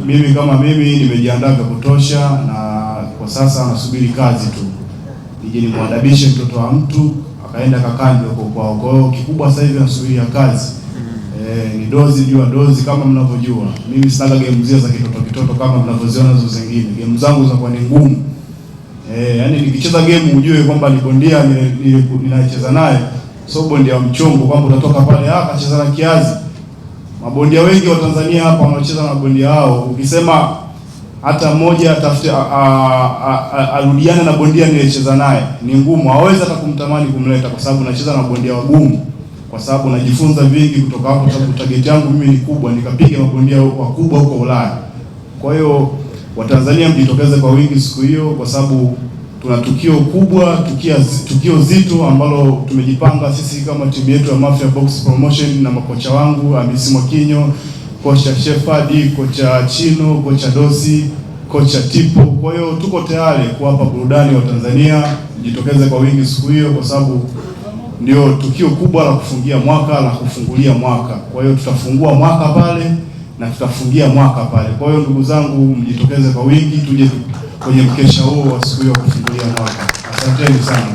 mimi kama mimi nimejiandaa vya kutosha, na kwa sasa nasubiri kazi tu, nije nimwadabishe mtoto wa mtu akaenda kakanjwe huko kwao. Kwa hiyo kikubwa sasa hivi nasubiria kazi. Ni dozi juu ya dozi kama mnavyojua. Mimi sinaga game zile za kitoto kama mnavyoziona hizo zingine. Game zangu zinakuwa ni ngumu. Yaani nikicheza game ujue kwamba ni bondia ninacheza naye, so bondia wa mchongo kwamba utatoka pale akacheza na kiazi. Mabondia wengi wa Tanzania hapa wanacheza na bondia hao. Ukisema hata mmoja atafute arudiane na bondia niliyecheza naye, ni ngumu. Hawezi hata kumtamani kumleta kwa sababu nacheza na bondia wagumu. Kwa sababu najifunza vingi kutoka hapo, sababu target yangu mimi ni kubwa, nikapiga mabondia wakubwa huko Ulaya. Kwa hiyo Watanzania mjitokeze kwa wingi siku hiyo, kwa sababu tuna tukio kubwa, tukio zito ambalo tumejipanga sisi kama timu yetu ya Mafia Box Promotion na makocha wangu Hamisi Mwakinyo, kocha Shefadi, kocha Chino, kocha Dosi, kocha Tipo. Kwa hiyo tuko tayari kuwapa burudani wa Tanzania. Mjitokeze kwa wingi siku hiyo, kwa sababu ndio tukio kubwa la kufungia mwaka, la kufungulia mwaka. Kwa hiyo tutafungua mwaka pale na tutafungia mwaka pale. Kwa hiyo ndugu zangu, mjitokeze kwa wingi, tuje kwenye mkesha huo wa siku hiyo kufungulia mwaka. Asanteni sana.